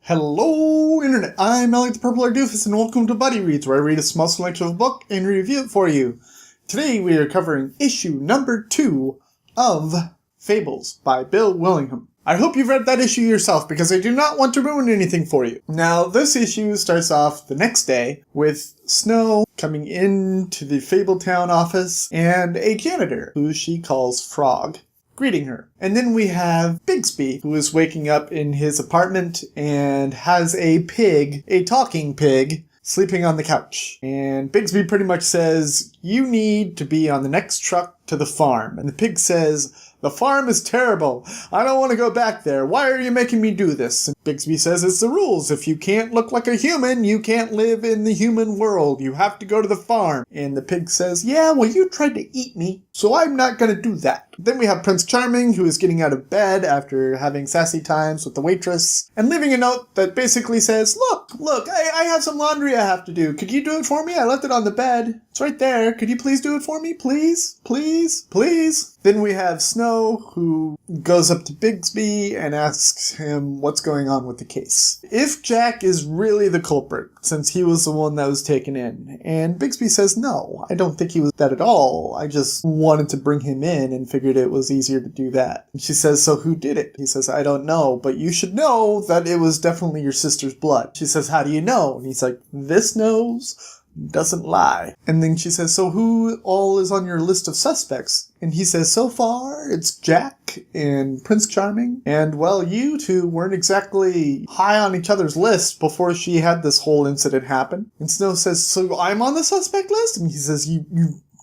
Hello, Internet! I'm Alec the Purple Doofus, and welcome to Buddy Reads, where I read a small selection of a book and review it for you. Today we are covering issue number 2 of Fables by Bill Willingham. I hope you've read that issue yourself, because I do not want to ruin anything for you. Now, this issue starts off the next day with Snow coming into the Fabletown office and a janitor, who she calls Frog, greeting her. And then we have Bigsby, who is waking up in his apartment and has a pig, a talking pig, sleeping on the couch. And Bigsby pretty much says, "You need to be on the next truck to the farm." And the pig says, "The farm is terrible. I don't want to go back there. Why are you making me do this?" And Bigsby says, "It's the rules. If you can't look like a human, you can't live in the human world. You have to go to the farm." And the pig says, "Yeah, well, you tried to eat me, so I'm not going to do that." Then we have Prince Charming, who is getting out of bed after having sassy times with the waitress, and leaving a note that basically says, Look, I have some laundry I have to do. Could you do it for me? I left it on the bed. It's right there. Could you please do it for me? Please? Please? Please?" Then we have Snow, who goes up to Bigsby and asks him what's going on with the case. If Jack is really the culprit, since he was the one that was taken in. And Bigsby says, "No, I don't think he was that at all. I just wanted to bring him in and figured it was easier to do that." And she says, "So who did it?" He says, "I don't know, but you should know that it was definitely your sister's blood." She says, "How do you know?" And he's like, "This knows doesn't lie." And then she says, "So who all is on your list of suspects?" And he says, "So far, it's Jack and Prince Charming. And, well, you two weren't exactly high on each other's list before she had this whole incident happen." And Snow says, "So I'm on the suspect list?" And he says, You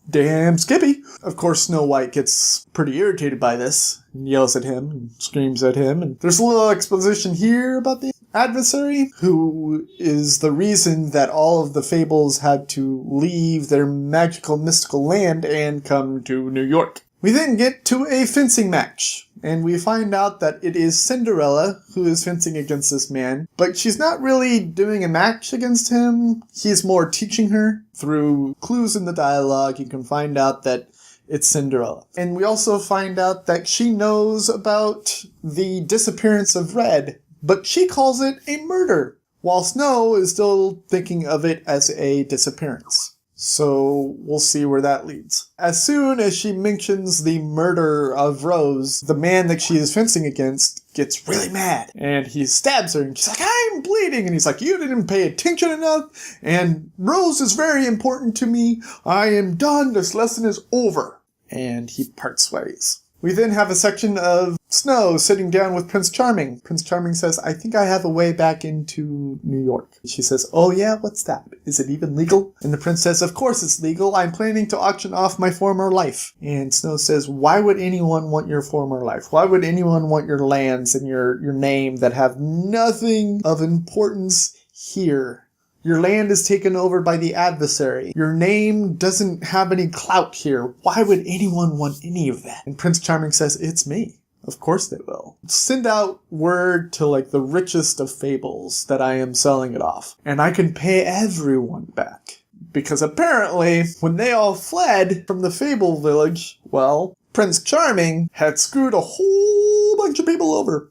damn Skippy." Of course, Snow White gets pretty irritated by this and yells at him and screams at him. And there's a little exposition here about the adversary, who is the reason that all of the Fables had to leave their magical, mystical land and come to New York. We then get to a fencing match, and we find out that it is Cinderella who is fencing against this man, but she's not really doing a match against him. He's more teaching her. Through clues in the dialogue, you can find out that it's Cinderella. And we also find out that she knows about the disappearance of Red, but she calls it a murder, while Snow is still thinking of it as a disappearance. So we'll see where that leads. As soon as she mentions the murder of Rose, the man that she is fencing against gets really mad. And he stabs her, and she's like, "I'm bleeding." And he's like, "You didn't pay attention enough, and Rose is very important to me. I am done. This lesson is over." And he parts ways. We then have a section of Snow sitting down with Prince Charming. Prince Charming says, "I think I have a way back into New York." She says, "Oh yeah, what's that? Is it even legal?" And the prince says, "Of course it's legal. I'm planning to auction off my former life." And Snow says, "Why would anyone want your former life? Why would anyone want your lands and your name that have nothing of importance here? Your land is taken over by the adversary. Your name doesn't have any clout here. Why would anyone want any of that?" And Prince Charming says, "It's me. Of course they will. Send out word to the richest of Fables that I am selling it off. And I can pay everyone back." Because apparently, when they all fled from the Fable village, well, Prince Charming had screwed a whole bunch of people over.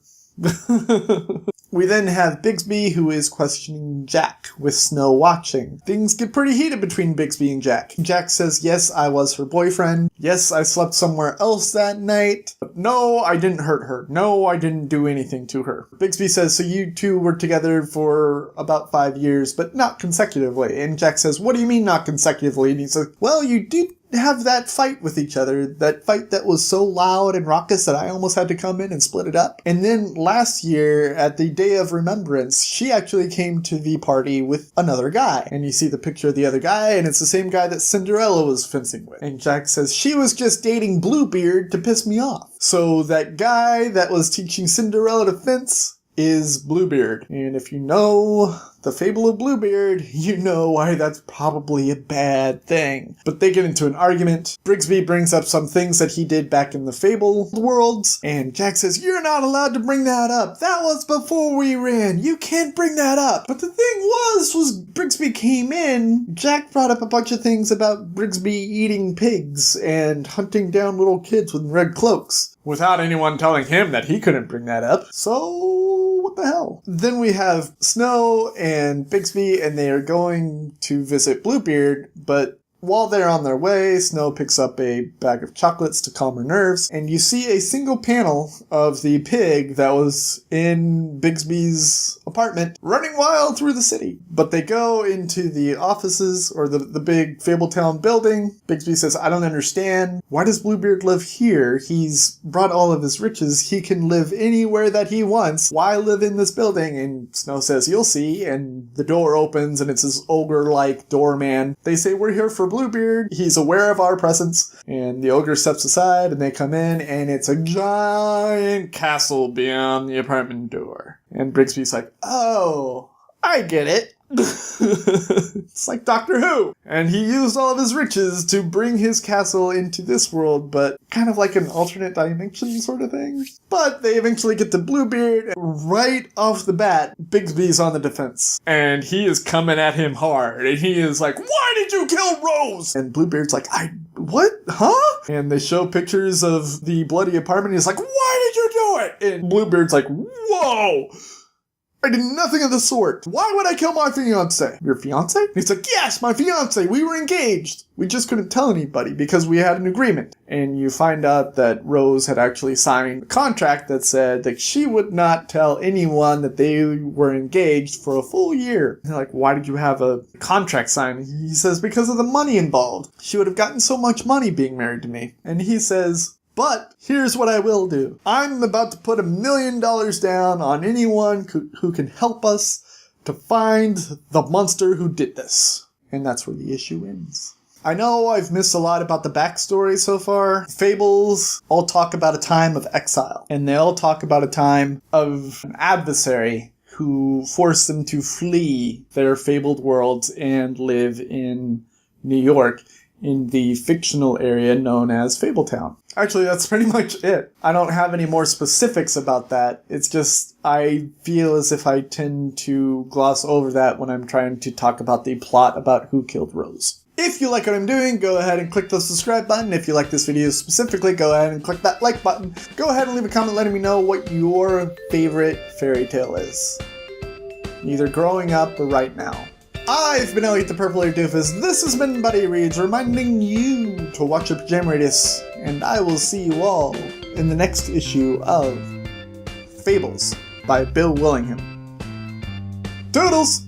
We then have Bigsby, who is questioning Jack, with Snow watching. Things get pretty heated between Bigsby and Jack. Jack says, "Yes, I was her boyfriend. Yes, I slept somewhere else that night. But no, I didn't hurt her. No, I didn't do anything to her." Bigsby says, "So you two were together for about 5 years, but not consecutively." And Jack says, "What do you mean not consecutively?" And he says, "Well, you did have that fight with each other, that fight that was so loud and raucous that I almost had to come in and split it up. And then last year, at the Day of Remembrance, she actually came to the party with another guy." And you see the picture of the other guy, and it's the same guy that Cinderella was fencing with. And Jack says, "She was just dating Bluebeard to piss me off." So that guy that was teaching Cinderella to fence is Bluebeard. And if you know the Fable of Bluebeard, you know why that's probably a bad thing. But they get into an argument. Bigsby brings up some things that he did back in the Fable worlds, and Jack says, "You're not allowed to bring that up. That was before we ran. You can't bring that up." But the thing was Bigsby came in, Jack brought up a bunch of things about Bigsby eating pigs and hunting down little kids with red cloaks, without anyone telling him that he couldn't bring that up. So what the hell? Then we have Snow and Bigsby, and they are going to visit Bluebeard, but while they're on their way, Snow picks up a bag of chocolates to calm her nerves, and you see a single panel of the pig that was in Bigsby's apartment running wild through the city. But they go into the offices, or the big Fabletown building. Bigsby says, I don't understand. Why does Bluebeard live here? He's brought all of his riches. He can live anywhere that he wants. Why live in this building? And Snow says, you'll see. And the door opens, and it's this ogre-like doorman. They say, we're here for Bluebeard. He's aware of our presence. And the ogre steps aside, and they come in, and it's a giant castle beyond the apartment door. And Bigsby's like, oh, I get it. It's like Doctor Who. And he used all of his riches to bring his castle into this world, but kind of like an alternate dimension sort of thing. But they eventually get to Bluebeard. Right off the bat, Bigsby's on the defense. And he is coming at him hard. And he is like, why did you kill Rose? And Bluebeard's like, what? Huh? And they show pictures of the bloody apartment. He's like, why did you do it? And Bluebeard's like, whoa! I did nothing of the sort. Why would I kill my fiancé? Your fiancé? And he's like, yes, my fiancé. We were engaged. We just couldn't tell anybody because we had an agreement. And you find out that Rose had actually signed a contract that said that she would not tell anyone that they were engaged for a full year. And they're like, why did you have a contract signed? He says, because of the money involved. She would have gotten so much money being married to me. And he says, but here's what I will do. I'm about to put $1 million down on anyone who can help us to find the monster who did this. And that's where the issue ends. I know I've missed a lot about the backstory so far. Fables all talk about a time of exile. And they all talk about a time of an adversary who forced them to flee their fabled worlds and live in New York, in the fictional area known as Fabletown. Actually, that's pretty much it. I don't have any more specifics about that. It's just, I feel as if I tend to gloss over that when I'm trying to talk about the plot about who killed Rose. If you like what I'm doing, go ahead and click the subscribe button. If you like this video specifically, go ahead and click that like button. Go ahead and leave a comment letting me know what your favorite fairy tale is. Either growing up or right now. I've been Elliot the Purple-Haired Doofus. This has been Buddy Reads, reminding you to watch your pajama radius, and I will see you all in the next issue of Fables by Bill Willingham. Toodles!